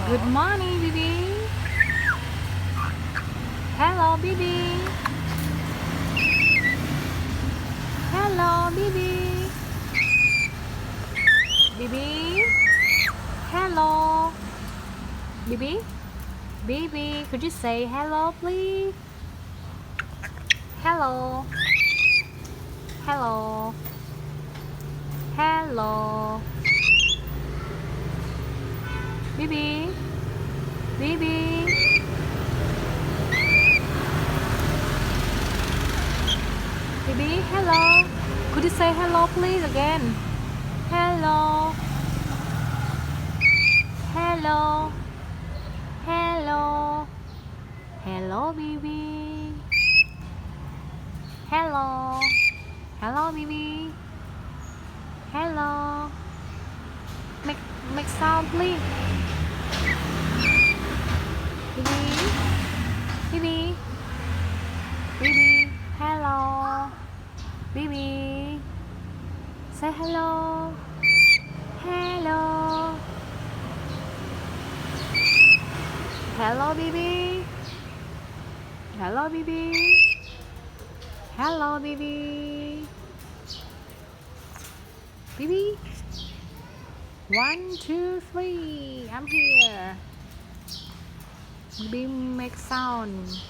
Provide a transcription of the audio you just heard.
Good morning, Bibi. Hello, Bibi. Hello, Bibi. Bibi. Hello. Bibi. Bibi, could you say hello, please? Hello. Hello. Hello. Bibi. Bibi. Bibi, hello. Could you say hello, please, again? Hello. Hello. Hello. Hello, Bibi. Hello. Hello, Bibi. Hello. Make make sound, please. Bibi. Bibi. Bibi. Hello. Bibi. Say hello. Hello. Hello, Bibi. Hello, Bibi. Hello, Bibi. Bibi. 1, 2, 3. I'm here. Bibi make sound.